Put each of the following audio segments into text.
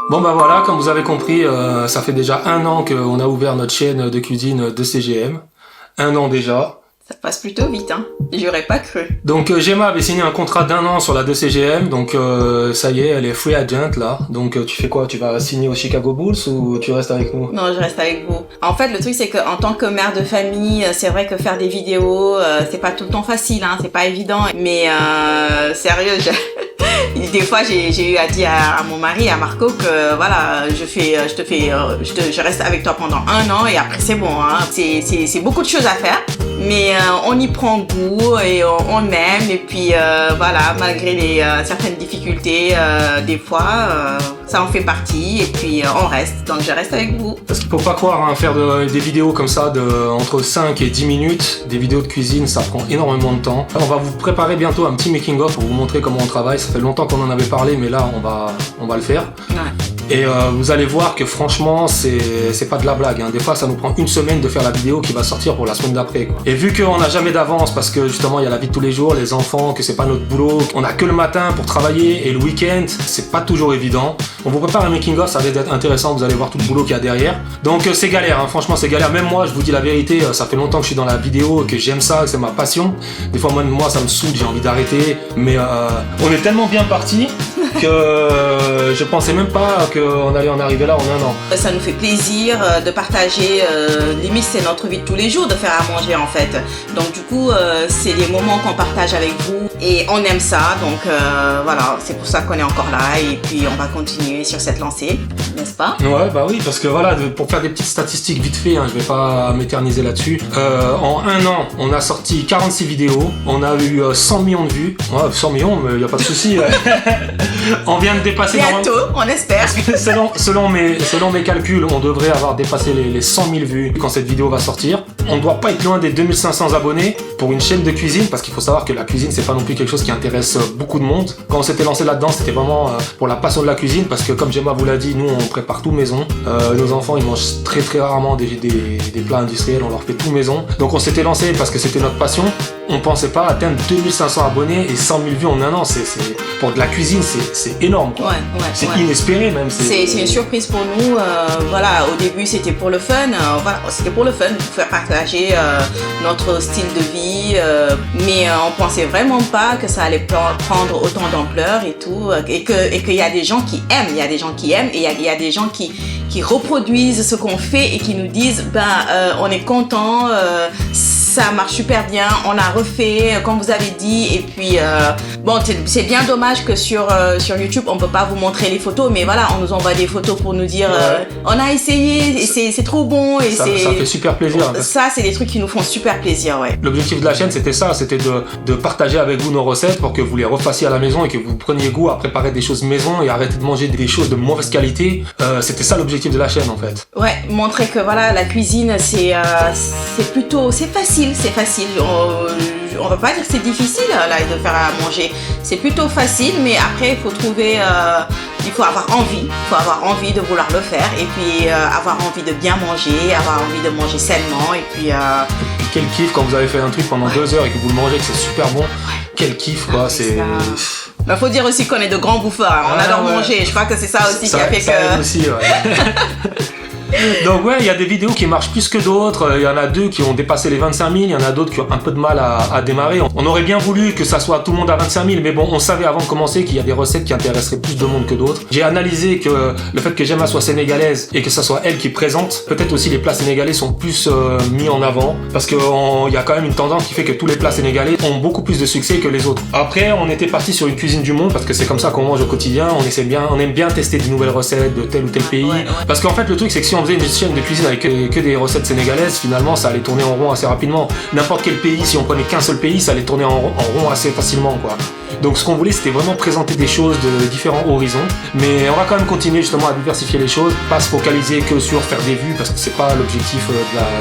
Bon bah voilà, comme vous avez compris, ça fait déjà 1 an qu'on a ouvert notre chaîne de cuisine de CGM. 1 an déjà. Ça passe plutôt vite, hein. J'aurais pas cru. Donc Gemma avait signé un contrat d'1 an sur la 2CGM, donc ça y est, elle est free agent là. Donc tu fais quoi? Tu vas signer aux Chicago Bulls ou tu restes avec nous? Non, je reste avec vous. En fait, le truc c'est qu'en tant que mère de famille, c'est vrai que faire des vidéos, c'est pas tout le temps facile, hein, c'est pas évident. Mais sérieux, des fois j'ai eu à dire à mon mari, à Marco, que voilà, je reste avec toi pendant 1 an et après c'est bon, hein. C'est beaucoup de choses à faire, mais on y prend goût et on aime, et puis voilà, malgré certaines difficultés, des fois ça en fait partie, et puis on reste, donc je reste avec vous. Parce qu'il faut pas croire, hein, faire des vidéos comme ça entre 5 et 10 minutes, des vidéos de cuisine, ça prend énormément de temps. On va vous préparer bientôt un petit making of pour vous montrer comment on travaille. Ça fait longtemps qu'on en avait parlé, mais là on va le faire. Ouais. Et vous allez voir que franchement c'est pas de la blague, hein. Des fois ça nous prend 1 semaine de faire la vidéo qui va sortir pour la semaine d'après, quoi. Et vu qu'on n'a jamais d'avance parce que justement il y a la vie de tous les jours, les enfants, que c'est pas notre boulot, on a que le matin pour travailler et le week-end c'est pas toujours évident. On vous prépare un making of, ça va être intéressant, vous allez voir tout le boulot qu'il y a derrière. Donc c'est galère, hein. Franchement c'est galère. Même moi, je vous dis la vérité, ça fait longtemps que je suis dans la vidéo, que j'aime ça, que c'est ma passion. Des fois moi ça me saoule, j'ai envie d'arrêter, mais on est tellement bien parti que je pensais même pas qu'on allait en arriver là en 1 an. Ça nous fait plaisir de partager, limite c'est notre vie de tous les jours de faire à manger en fait. Donc du coup c'est les moments qu'on partage avec vous et on aime ça, donc voilà, c'est pour ça qu'on est encore là, et puis on va continuer sur cette lancée, n'est-ce pas? Ouais bah oui, parce que voilà, pour faire des petites statistiques vite fait, hein, je vais pas m'éterniser là-dessus. En 1 an on a sorti 46 vidéos, on a eu 100 millions de vues. Ouais, 100 millions, mais y a pas de souci. On vient de dépasser bientôt, on espère. Selon mes calculs, on devrait avoir dépassé les 100 000 vues quand cette vidéo va sortir. On ne doit pas être loin des 2500 abonnés pour une chaîne de cuisine, parce qu'il faut savoir que la cuisine c'est pas non plus quelque chose qui intéresse beaucoup de monde. Quand on s'était lancé là-dedans, c'était vraiment pour la passion de la cuisine, parce que comme Gemma vous l'a dit, nous on prépare tout maison. Nos enfants ils mangent très très rarement des plats industriels, on leur fait tout maison. Donc on s'était lancé parce que c'était notre passion. On pensait pas atteindre 2500 abonnés et 100 000 vues en 1 an. Pour de la cuisine, c'est énorme, quoi. C'est inespéré même. C'est une surprise pour nous. Voilà, au début c'était pour le fun. Voilà, c'était pour le fun, pour faire partager notre style de vie. Mais on pensait vraiment pas que ça allait prendre autant d'ampleur et tout. Et qu'il y a des gens qui aiment. Il y a des gens qui aiment et il y a des gens qui reproduisent ce qu'on fait et qui nous disent on est content, ça marche super bien, on a refait comme vous avez dit, et puis bon, c'est bien dommage que sur YouTube on peut pas vous montrer les photos, mais voilà, on nous envoie des photos pour nous dire on a essayé et c'est trop bon, et ça fait super plaisir. Ça c'est des trucs qui nous font super plaisir, ouais. L'objectif de la chaîne c'était ça, c'était de partager avec vous nos recettes pour que vous les refassiez à la maison et que vous preniez goût à préparer des choses maison et arrêter de manger des choses de mauvaise qualité. C'était ça l'objectif de la chaîne en fait. Ouais, montrer que voilà, la cuisine c'est facile. On va pas dire que c'est difficile là de faire à manger. C'est plutôt facile, mais après il faut trouver, il faut avoir envie de vouloir le faire, et puis avoir envie de bien manger, avoir envie de manger sainement, et puis quel kiff quand vous avez fait un truc pendant 2 heures et que vous le mangez, que c'est super bon. Quel kiff, quoi. C'est. Bah, faut dire aussi qu'on est de grands bouffeurs, hein. On adore manger. Je crois que c'est ça aussi qui a fait ça aide aussi, ouais. Donc ouais, il y a des vidéos qui marchent plus que d'autres. Il y en a 2 qui ont dépassé les 25 000. Il y en a d'autres qui ont un peu de mal à démarrer. On aurait bien voulu que ça soit tout le monde à 25 000, mais bon, on savait avant de commencer qu'il y a des recettes qui intéresseraient plus de monde que d'autres. J'ai analysé que le fait que Gemma soit sénégalaise et que ça soit elle qui présente, peut-être aussi les plats sénégalais sont plus mis en avant, parce qu'il y a quand même une tendance qui fait que tous les plats sénégalais ont beaucoup plus de succès que les autres. Après, on était parti sur une cuisine du monde, parce que c'est comme ça qu'on mange au quotidien. On aime bien tester de nouvelles recettes de tel ou tel pays. Parce qu'en fait, le truc c'est que si on faisait une chaîne de cuisine avec que des recettes sénégalaises, finalement ça allait tourner en rond assez rapidement. N'importe quel pays, si on prenait qu'un seul pays, ça allait tourner en rond assez facilement, quoi. Donc ce qu'on voulait, c'était vraiment présenter des choses de différents horizons, mais on va quand même continuer justement à diversifier les choses, pas se focaliser que sur faire des vues, parce que c'est pas l'objectif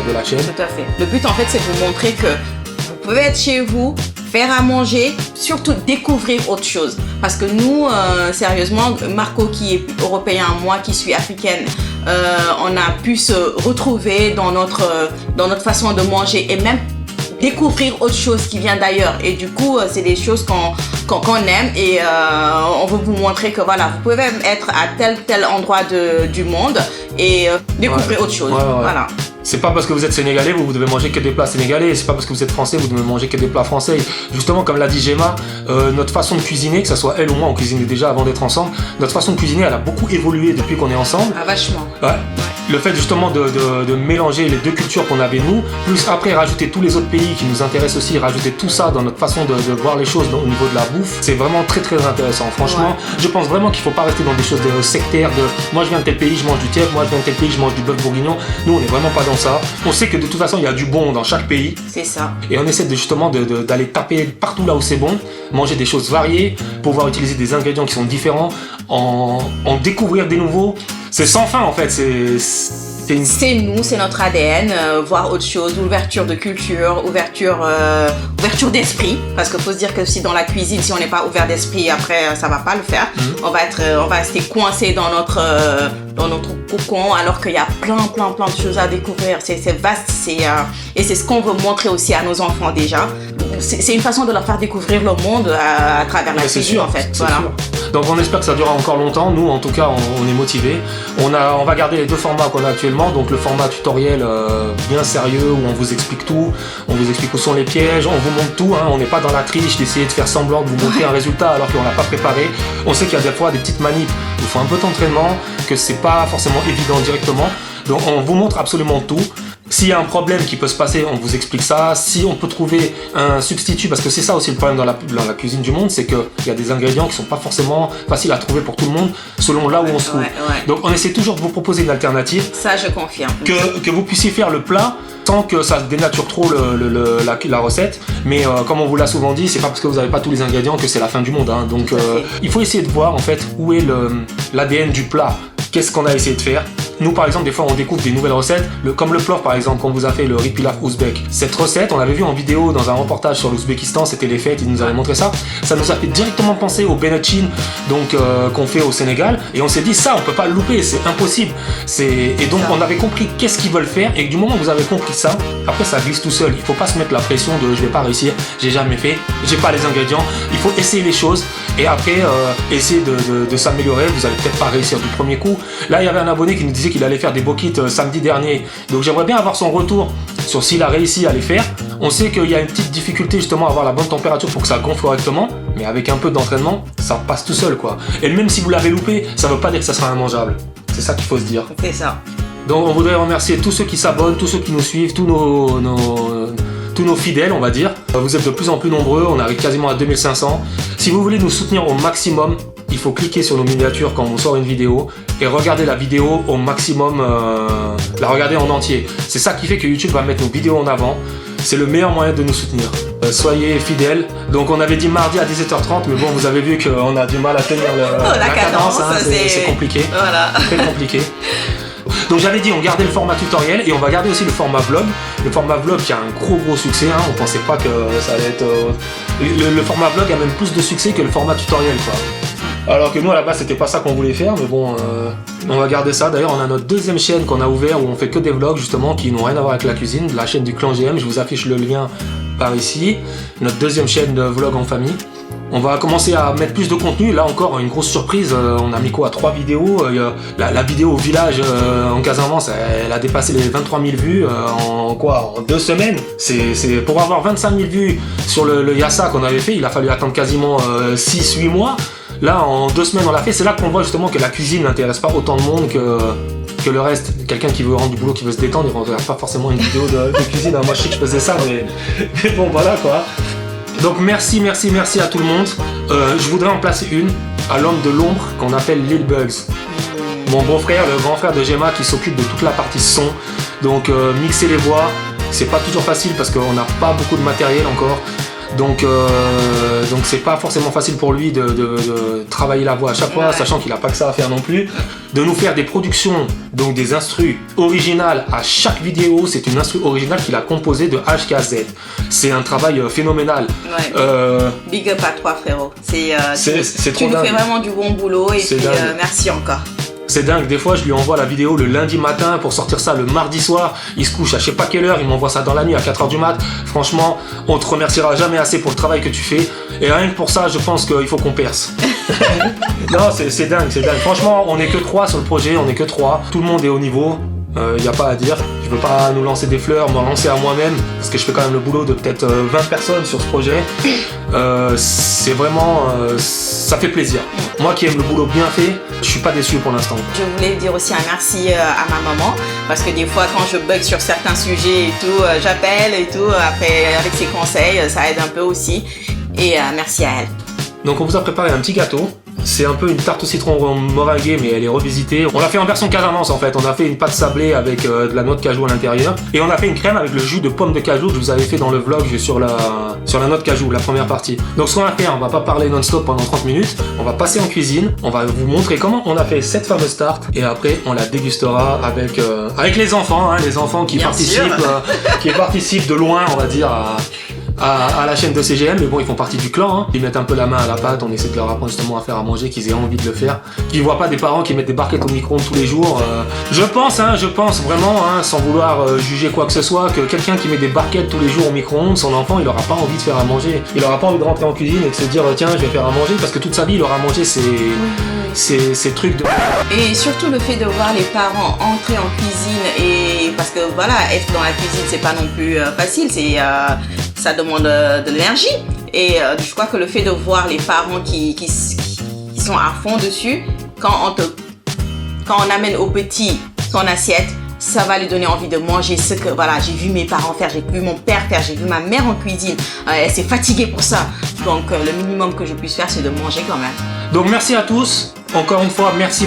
de la chaîne. Tout à fait. Le but en fait c'est de vous montrer que vous pouvez être chez vous, faire à manger, surtout découvrir autre chose. Parce que nous, sérieusement, Marco qui est européen, moi qui suis africaine, on a pu se retrouver dans notre façon de manger, et même découvrir autre chose qui vient d'ailleurs. Et du coup, c'est des choses qu'on aime et on veut vous montrer que voilà, vous pouvez même être à tel endroit du monde et découvrir autre chose. Voilà. C'est pas parce que vous êtes sénégalais, vous devez manger que des plats sénégalais. C'est pas parce que vous êtes français, vous devez manger que des plats français. Justement, comme l'a dit Gemma, notre façon de cuisiner, que ce soit elle ou moi, on cuisinait déjà avant d'être ensemble. Notre façon de cuisiner, elle a beaucoup évolué depuis qu'on est ensemble. Ah, vachement. Ouais. Le fait justement de mélanger les deux cultures qu'on avait nous, plus après rajouter tous les autres pays qui nous intéressent aussi, rajouter tout ça dans notre façon de voir les choses au niveau de la bouffe, c'est vraiment très très intéressant. Franchement, je pense vraiment qu'il faut pas rester dans des choses de sectaires, de moi je viens de tel pays, je mange du tiède, moi je viens de tel pays, je mange du bœuf bourguignon. Nous, on n'est vraiment pas dans ça. On sait que de toute façon, il y a du bon dans chaque pays. C'est ça. Et on essaie justement d'aller taper partout là où c'est bon, manger des choses variées, pouvoir utiliser des ingrédients qui sont différents, en découvrir des nouveaux. C'est sans fin en fait, c'est nous, c'est notre ADN, voir autre chose, ouverture de culture, ouverture d'esprit, parce qu'il faut se dire que si dans la cuisine, si on n'est pas ouvert d'esprit, après ça va pas le faire. On va rester coincé dans notre cocon, alors qu'il y a plein de choses à découvrir. C'est vaste, et c'est ce qu'on veut montrer aussi à nos enfants déjà. C'est une façon de leur faire découvrir le monde à travers la cuisine en fait. Voilà. Donc on espère que ça durera encore longtemps. Nous en tout cas on est motivés. On va garder les deux formats qu'on a actuellement. Donc le format tutoriel bien sérieux où on vous explique tout, on vous explique où sont les pièges, on vous montre tout. On n'est pas dans la triche d'essayer de faire semblant de vous montrer un résultat alors qu'on l'a pas préparé. On sait qu'il y a des fois des petites manips où il faut un peu d'entraînement, que c'est pas forcément évident directement. Donc on vous montre absolument tout. S'il y a un problème qui peut se passer, on vous explique ça. Si on peut trouver un substitut, parce que c'est ça aussi le problème dans la cuisine du monde, c'est qu'il y a des ingrédients qui sont pas forcément faciles à trouver pour tout le monde, selon là où on se trouve. Donc on essaie toujours de vous proposer une alternative. Ça, je confirme. Que vous puissiez faire le plat sans que ça dénature trop la recette. Mais comme on vous l'a souvent dit, c'est pas parce que vous n'avez pas tous les ingrédients que c'est la fin du monde. Donc il faut essayer de voir en fait où est l'ADN du plat. Qu'est-ce qu'on a essayé de faire? Nous, par exemple, des fois, on découvre des nouvelles recettes, comme le plov, par exemple, qu'on vous a fait, le riz pilaf ouzbek. Cette recette, on l'avait vu en vidéo dans un reportage sur l'Ouzbékistan, c'était les fêtes, ils nous avaient montré ça. Ça nous a fait directement penser au benetchin, donc qu'on fait au Sénégal, et on s'est dit, ça, on peut pas le louper, c'est impossible. Et donc, on avait compris qu'est-ce qu'ils veulent faire, et du moment où vous avez compris ça, après, ça glisse tout seul. Il faut pas se mettre la pression de je vais pas réussir, j'ai jamais fait, j'ai pas les ingrédients. Il faut essayer les choses, et après, essayer de s'améliorer. Vous allez peut-être pas réussir du premier coup. Là, il y avait un abonné qui nous disait qu'il allait faire des bokits samedi dernier. Donc j'aimerais bien avoir son retour sur s'il a réussi à les faire. On sait qu'il y a une petite difficulté justement à avoir la bonne température pour que ça gonfle correctement, mais avec un peu d'entraînement, ça passe tout seul quoi. Et même si vous l'avez loupé, ça veut pas dire que ça sera immangeable. C'est ça qu'il faut se dire. C'est ça. Donc on voudrait remercier tous ceux qui s'abonnent, tous ceux qui nous suivent, tous nos fidèles, on va dire. Vous êtes de plus en plus nombreux, on arrive quasiment à 2500. Si vous voulez nous soutenir au maximum, il faut cliquer sur nos miniatures quand on sort une vidéo et regarder la vidéo au maximum, la regarder en entier. C'est ça qui fait que YouTube va mettre nos vidéos en avant. C'est le meilleur moyen de nous soutenir. Soyez fidèles. Donc on avait dit mardi à 17h30, mais bon, vous avez vu qu'on a du mal à tenir la cadence. C'est compliqué. Voilà. Très compliqué. Donc j'avais dit on gardait le format tutoriel et on va garder aussi le format vlog. Le format vlog qui a un gros succès, on pensait pas que ça allait être... Le format vlog a même plus de succès que le format tutoriel quoi. Alors que nous à la base c'était pas ça qu'on voulait faire, mais bon on va garder ça. D'ailleurs on a notre deuxième chaîne qu'on a ouvert où on fait que des vlogs justement qui n'ont rien à voir avec la cuisine, la chaîne du clan GM, je vous affiche le lien par ici. Notre deuxième chaîne de vlog en famille. On va commencer à mettre plus de contenu. Là encore, une grosse surprise. On a mis quoi? 3 vidéos. La vidéo au village en Casamance, elle a dépassé les 23 000 vues en 2 semaines. C'est pour avoir 25 000 vues sur le Yassa qu'on avait fait, il a fallu attendre quasiment 6-8 mois. Là, en 2 semaines, on l'a fait. C'est là qu'on voit justement que la cuisine n'intéresse pas autant de monde que le reste. Quelqu'un qui veut rendre du boulot, qui veut se détendre, il ne regarde pas forcément une vidéo de cuisine. Moi, je sais que je faisais ça, mais bon, voilà quoi. Donc merci à tout le monde. Je voudrais en placer une à l'homme de l'ombre qu'on appelle Lil Bugs. Mon beau-frère, le grand frère de Gemma qui s'occupe de toute la partie son. Donc mixer les voix, c'est pas toujours facile parce qu'on n'a pas beaucoup de matériel encore. Donc c'est pas forcément facile pour lui de travailler la voix à chaque fois, sachant qu'il n'a pas que ça à faire non plus. De nous faire des productions, donc des instrus originales à chaque vidéo. C'est une instru originale qu'il a composée de H à Z. C'est un travail phénoménal. Big up à toi frérot. C'est trop Tu nous fais vraiment du bon boulot et puis merci encore. C'est dingue, des fois je lui envoie la vidéo le lundi matin pour sortir ça le mardi soir. Il se couche à je sais pas quelle heure, il m'envoie ça dans la nuit à 4h du mat. Franchement, on te remerciera jamais assez pour le travail que tu fais. Et rien que pour ça, je pense qu'il faut qu'on perce. Non, c'est dingue, c'est dingue. Franchement, on est que 3 sur le projet, on est que 3. Tout le monde est au niveau. Y a pas à dire. Je veux pas nous lancer des fleurs, m'en lancer à moi-même, parce que je fais quand même le boulot de peut-être 20 personnes sur ce projet. C'est vraiment, ça fait plaisir. Moi qui aime le boulot bien fait, je suis pas déçu pour l'instant. Je voulais dire aussi un merci à ma maman, parce que des fois quand je bug sur certains sujets et tout, j'appelle et tout, après avec ses conseils, ça aide un peu aussi. Et merci à elle. Donc on vous a préparé un petit gâteau. C'est un peu une tarte au citron meringuée, mais elle est revisitée. On l'a fait en version Casamance en fait. On a fait une pâte sablée avec de la noix de cajou à l'intérieur. Et on a fait une crème avec le jus de pomme de cajou que je vous avais fait dans le vlog sur la noix de cajou, la première partie. Donc ce qu'on va faire, on va pas parler non-stop pendant 30 minutes. On va passer en cuisine. On va vous montrer comment on a fait cette fameuse tarte. Et après, on la dégustera avec les enfants, hein, les enfants qui participent de loin, on va dire, à la chaîne de CGM, mais bon, ils font partie du clan, hein. Ils mettent un peu la main à la pâte, on essaie de leur apprendre justement à faire à manger, qu'ils aient envie de le faire, qu'ils voient pas des parents qui mettent des barquettes au micro-ondes tous les jours. Je pense vraiment, hein, sans vouloir juger quoi que ce soit, que quelqu'un qui met des barquettes tous les jours au micro-ondes, son enfant, il aura pas envie de faire à manger. Il aura pas envie de rentrer en cuisine et de se dire tiens, je vais faire à manger, parce que toute sa vie, il aura mangé ces trucs de... Et surtout le fait de voir les parents entrer en cuisine, et parce que voilà, être dans la cuisine, c'est pas non plus facile, ça demande de l'énergie. Et je crois que le fait de voir les parents qui sont à fond dessus, quand on amène au petit son assiette, ça va lui donner envie de manger ce que, voilà, j'ai vu mes parents faire, j'ai vu mon père faire, j'ai vu ma mère en cuisine, elle s'est fatiguée pour ça. Donc le minimum que je puisse faire, c'est de manger quand même. Donc merci à tous. Encore une fois, merci,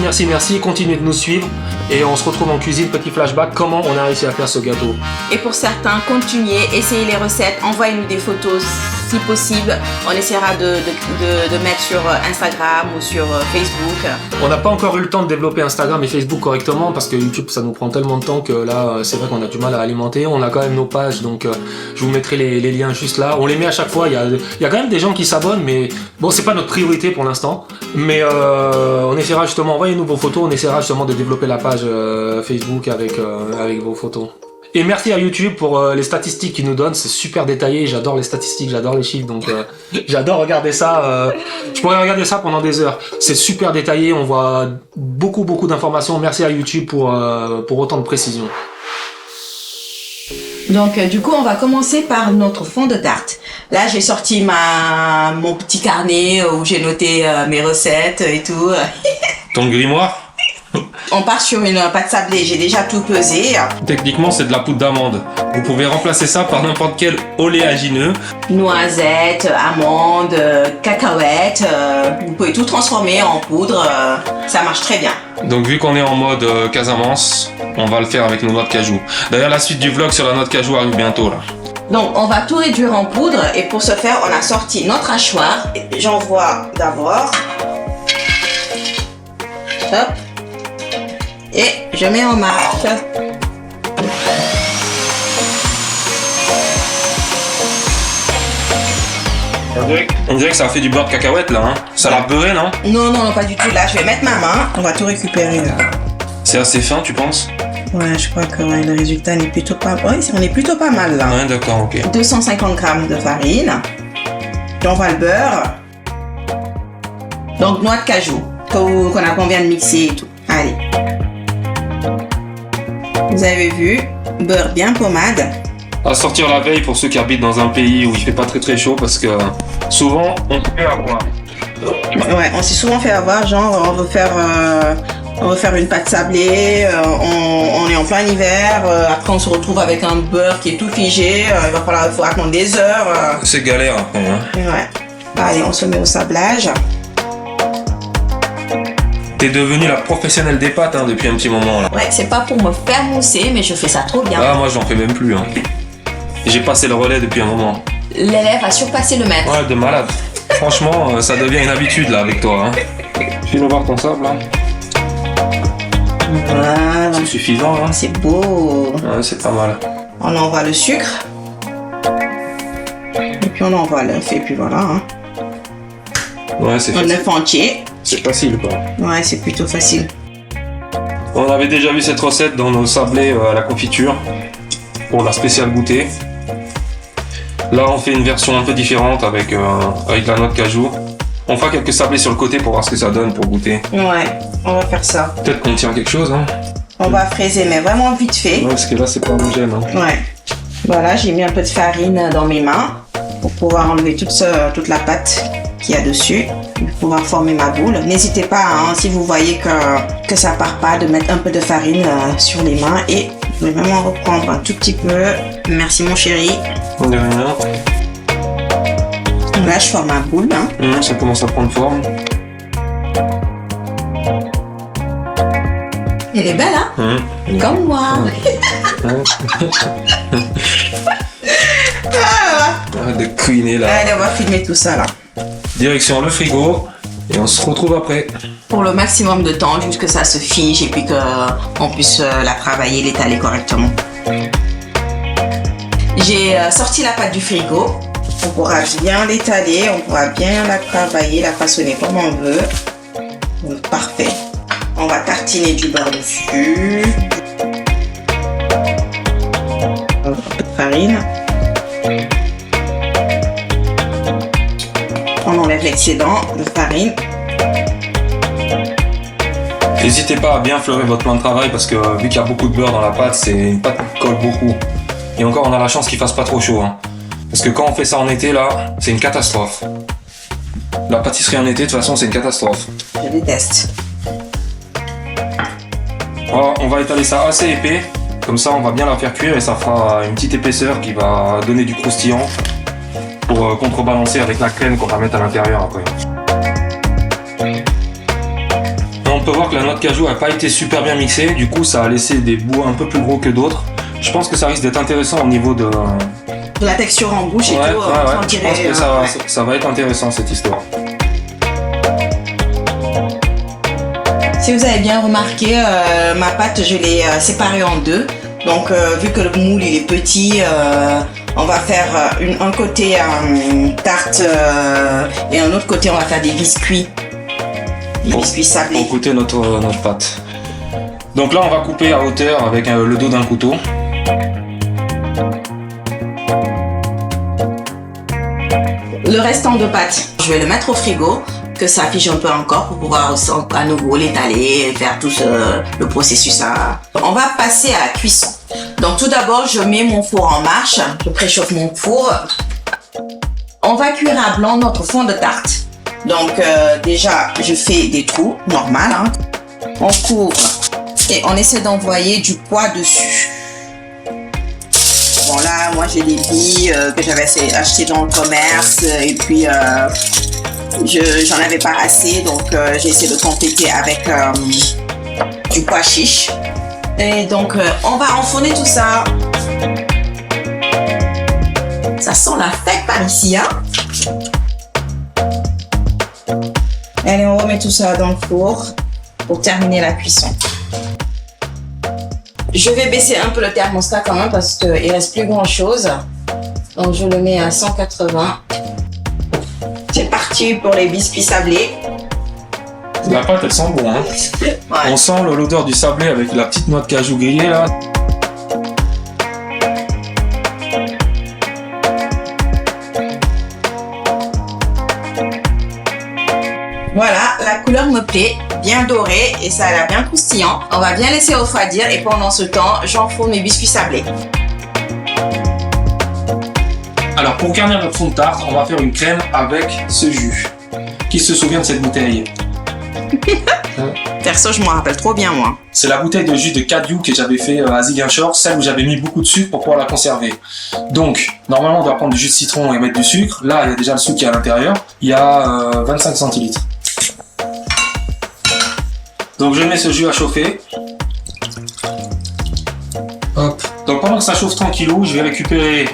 continuez de nous suivre et on se retrouve en cuisine, petit flashback, comment on a réussi à faire ce gâteau. Et pour certains, continuez, essayez les recettes, envoyez-nous des photos si possible, on essaiera de mettre sur Instagram ou sur Facebook. On n'a pas encore eu le temps de développer Instagram et Facebook correctement parce que YouTube ça nous prend tellement de temps que là c'est vrai qu'on a du mal à alimenter. On a quand même nos pages, donc je vous mettrai les liens juste là, on les met à chaque fois, il y a quand même des gens qui s'abonnent, mais bon c'est pas notre priorité pour l'instant, mais on essaiera justement, envoyez-nous vos photos, on essaiera justement de développer la page Facebook avec vos photos. Et merci à YouTube pour les statistiques qu'ils nous donnent, c'est super détaillé, j'adore les statistiques, j'adore les chiffres, donc j'adore regarder ça, je pourrais regarder ça pendant des heures. C'est super détaillé, on voit beaucoup d'informations, merci à YouTube pour autant de précision. Donc du coup on va commencer par notre fond de tarte. Là j'ai sorti mon petit carnet où j'ai noté mes recettes et tout. Ton grimoire? On part sur une pâte sablée, j'ai déjà tout pesé. Techniquement c'est de la poudre d'amande. Vous pouvez remplacer ça par n'importe quel oléagineux. Noisettes, amandes, cacahuètes, vous pouvez tout transformer en poudre, ça marche très bien. Donc vu qu'on est en mode Casamance, on va le faire avec nos noix de cajou. D'ailleurs la suite du vlog sur la noix de cajou arrive bientôt là. Donc on va tout réduire en poudre et pour ce faire on a sorti notre hachoir. J'envoie d'abord. Hop. Et je mets en marche. On dirait que ça a fait du beurre de cacahuète là, hein. Ça l'a beurré, non? Non, pas du tout. Là, je vais mettre ma main. On va tout récupérer là. C'est assez fin, tu penses? Ouais, je crois que le résultat est plutôt pas... Ouais, on est plutôt pas mal là. Ouais, d'accord, ok. 250 g de farine. J'envoie le beurre. Donc, noix de cajou qu'on vient de mixer et tout. Allez. Vous avez vu, beurre bien pommade. À sortir la veille pour ceux qui habitent dans un pays où il fait pas très chaud parce que souvent on se fait avoir. Ouais, on s'est souvent fait avoir, genre on veut faire une pâte sablée, on est en plein hiver, après on se retrouve avec un beurre qui est tout figé, il faut attendre des heures. C'est galère après, hein. Ouais. Allez, on se met au sablage. T'es devenue la professionnelle des pâtes hein, depuis un petit moment là. Ouais, c'est pas pour me faire mousser, mais je fais ça trop bien. Ah, moi j'en fais même plus. Hein. J'ai passé le relais depuis un moment. L'élève a surpassé le maître. Ouais, de malade. Franchement, ça devient une habitude là avec toi. Hein. Fais-nous voir ton sable là. Voilà. C'est suffisant hein. C'est beau. Ouais, c'est pas mal. On envoie le sucre. Et puis on envoie l'œuf et puis voilà. Hein. Ouais, c'est facile. Un œuf entier. C'est facile quoi. Ouais, c'est plutôt facile. On avait déjà vu cette recette dans nos sablés à la confiture pour la spéciale goûter. Là, on fait une version un peu différente avec la noix de cajou. On fera quelques sablés sur le côté pour voir ce que ça donne pour goûter. Ouais, on va faire ça. Peut-être qu'on tient quelque chose, hein. On va fraiser, mais vraiment vite fait. Ouais, parce que là, c'est pas homogène. Hein. Ouais. Voilà, j'ai mis un peu de farine dans mes mains pour pouvoir enlever toute la pâte qu'il y a dessus, pour pouvoir former ma boule. N'hésitez pas, hein, si vous voyez que ça part pas, de mettre un peu de farine sur les mains et vous pouvez vraiment reprendre un tout petit peu. Merci mon chéri. De rien. Là, je forme ma boule. Hein. Ça commence à prendre forme. Elle est belle, hein? Comme moi. Arrête de couiner là. Allez, on va filmer tout ça là. Direction le frigo et on se retrouve après. Pour le maximum de temps, jusqu'à ce que ça se fige et puis qu'on puisse la travailler, l'étaler correctement. J'ai sorti la pâte du frigo. On pourra bien l'étaler, on pourra bien la travailler, la façonner comme on veut. Donc, parfait. On va tartiner du beurre dessus. Un peu de farine. On enlève l'excédent de farine. N'hésitez pas à bien fleurer votre plan de travail parce que vu qu'il y a beaucoup de beurre dans la pâte, c'est une pâte qui colle beaucoup. Et encore, on a la chance qu'il fasse pas trop chaud. Hein. Parce que quand on fait ça en été, là, c'est une catastrophe. La pâtisserie en été, de toute façon, c'est une catastrophe. Je déteste. Alors, on va étaler ça assez épais. Comme ça, on va bien la faire cuire et ça fera une petite épaisseur qui va donner du croustillant pour contrebalancer avec la crème qu'on va mettre à l'intérieur après. On peut voir que la noix de cajou n'a pas été super bien mixée, du coup ça a laissé des bouts un peu plus gros que d'autres. Je pense que ça risque d'être intéressant au niveau de la texture en bouche et tout. Je pense que ça va être intéressant cette histoire. Si vous avez bien remarqué, ma pâte je l'ai séparée en deux. Donc vu que le moule il est petit, on va faire un côté tarte et un autre côté on va faire des biscuits. Des biscuits sablés. Pour goûter notre pâte. Donc là on va couper à hauteur avec le dos d'un couteau. Le restant de pâte, je vais le mettre au frigo, que ça fige un peu encore pour pouvoir à nouveau l'étaler et faire tout le processus. On va passer à la cuisson. Donc tout d'abord, je mets mon four en marche, je préchauffe mon four. On va cuire à blanc notre fond de tarte. Donc déjà, je fais des trous, normal. Hein. On couvre et on essaie d'envoyer du poids dessus. Bon là, moi j'ai des billes que j'avais achetées dans le commerce et puis j'en avais pas assez, donc j'ai essayé de compléter avec du pois chiche. Et donc on va enfourner tout ça. Ça sent la fête par ici, hein. Allez, on remet tout ça dans le four pour terminer la cuisson. Je vais baisser un peu le thermostat quand même parce qu'il reste plus grand chose. Donc je le mets à 180. C'est parti pour les biscuits sablés. La pâte elle sent bon, hein. Ouais. On sent l'odeur du sablé avec la petite noix de cajou grillée là. Voilà, la couleur me plaît, bien dorée et ça a l'air bien croustillant. On va bien laisser refroidir et pendant ce temps, j'enfourne mes biscuits sablés. Alors pour garnir notre fond de tarte, on va faire une crème avec ce jus. Qui se souvient de cette bouteille? Perso, je m'en rappelle trop bien moi. C'est la bouteille de jus de Cadieux que j'avais fait à Ziguinchor, celle où j'avais mis beaucoup de sucre pour pouvoir la conserver. Donc, normalement on doit prendre du jus de citron et mettre du sucre. Là, il y a déjà le sucre qui est à l'intérieur. Il y a 25 centilitres. Donc je mets ce jus à chauffer. Hop. Donc pendant que ça chauffe tranquillou, je vais récupérer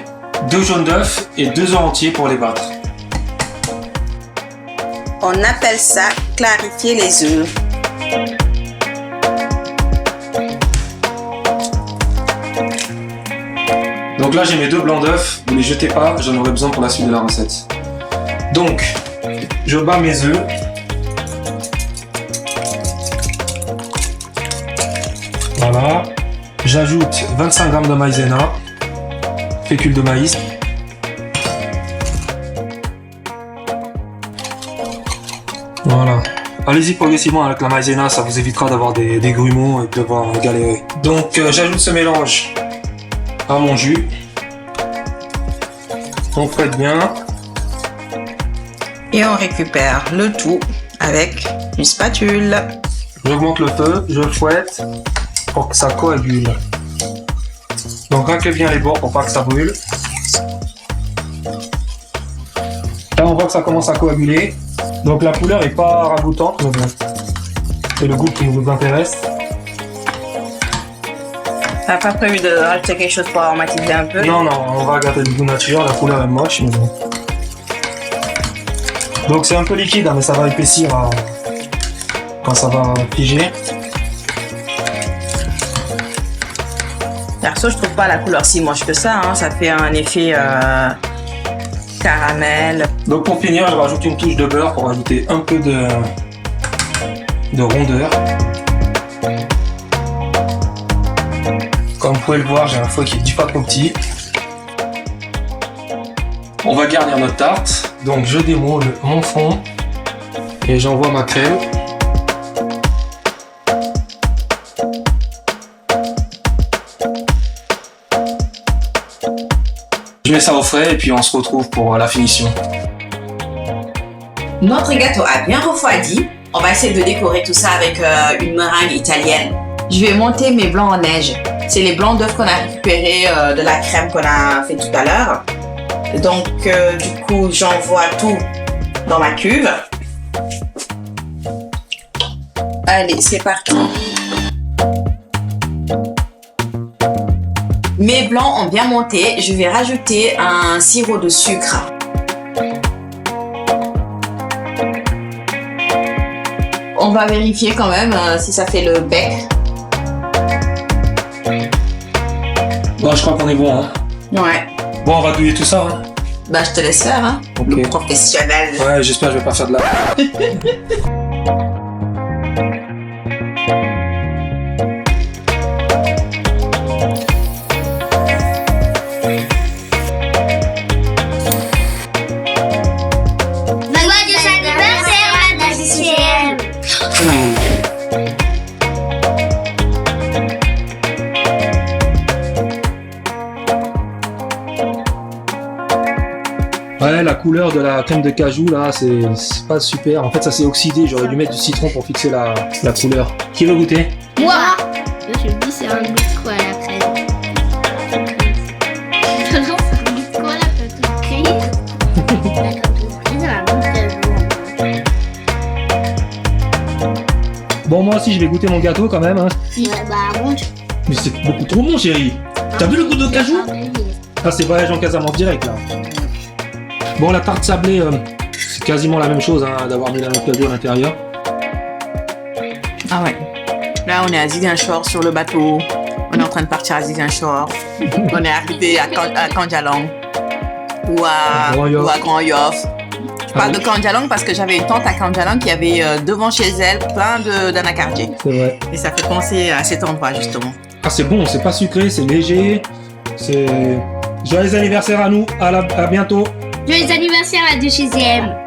2 jaunes d'œufs et 2 œufs entiers pour les battre. On appelle ça clarifier les œufs. Donc là j'ai mes 2 blancs d'œufs, ne les jetez pas, j'en aurai besoin pour la suite de la recette. Donc, je bats mes œufs. J'ajoute 25 g de maïzena, fécule de maïs. Voilà. Allez-y progressivement avec la maïzena, ça vous évitera d'avoir des grumeaux et de devoir galérer. Donc j'ajoute ce mélange à mon jus. On fouette bien. Et on récupère le tout avec une spatule. J'augmente le feu, je fouette pour que ça coagule. Donc raclez bien les bords pour pas que ça brûle. Là on voit que ça commence à coaguler. Donc la couleur est pas ragoûtante, mais bon, c'est le goût qui nous intéresse. T'as pas prévu de rajouter quelque chose pour aromatiser un peu? Non, on va garder le goût naturel, la couleur est moche, mais bon. Donc c'est un peu liquide, hein, mais ça va épaissir quand ça va figer. Perso, je trouve pas la couleur si moche que ça, hein. Ça fait un effet caramel. Donc pour finir, je rajoute une touche de beurre pour ajouter un peu de rondeur. Comme vous pouvez le voir, j'ai un fouet qui est 10 fois trop petit. On va garnir notre tarte. Donc je démoule mon fond et j'envoie ma crème. Je mets ça au frais et puis on se retrouve pour la finition. Notre gâteau a bien refroidi. On va essayer de décorer tout ça avec une meringue italienne. Je vais monter mes blancs en neige. C'est les blancs d'œufs qu'on a récupérés de la crème qu'on a fait tout à l'heure. Donc du coup, j'envoie tout dans ma cuve. Allez, c'est parti. Mes blancs ont bien monté. Je vais rajouter un sirop de sucre. On va vérifier quand même si ça fait le bec. Bon, je crois qu'on est bon. Hein. Ouais. Bon, on va douiller tout ça. Hein. Bah, je te laisse faire. Hein. Okay. Le professionnel. Ouais, j'espère que je vais pas faire de la... Ouais, la couleur de la crème de cajou là, c'est pas super. En fait, ça s'est oxydé. J'aurais dû mettre du citron pour fixer la couleur. Qui veut goûter? Moi! Je me dis, c'est un goût de quoi la crème? Non, c'est un goût de quoi la pâte de crise? La pâte de crise, elle a un goût de cajou. Bon, moi aussi, je vais goûter mon gâteau quand même. Hein. Ouais, bah, bon. Mais c'est beaucoup trop bon, chérie. T'as vu le goût de cajou? Ah, c'est voyage en Casamance direct là. Bon, la tarte sablée, c'est quasiment la même chose hein, d'avoir mis la noix de cajou à l'intérieur. Ah ouais. Là, on est à Ziguinchor sur le bateau. On est en train de partir à Ziguinchor. On est arrivé à Kandjalang ou à Grand Yoff. Je parle de Kandjalang parce que j'avais une tante à Kandjalang qui avait devant chez elle plein d'anacardiers. C'est vrai. Et ça fait penser à cet endroit justement. Ah, c'est bon, c'est pas sucré, c'est léger. C'est... Joyeux anniversaire à nous, à bientôt. Joyeux anniversaire à 2 6e.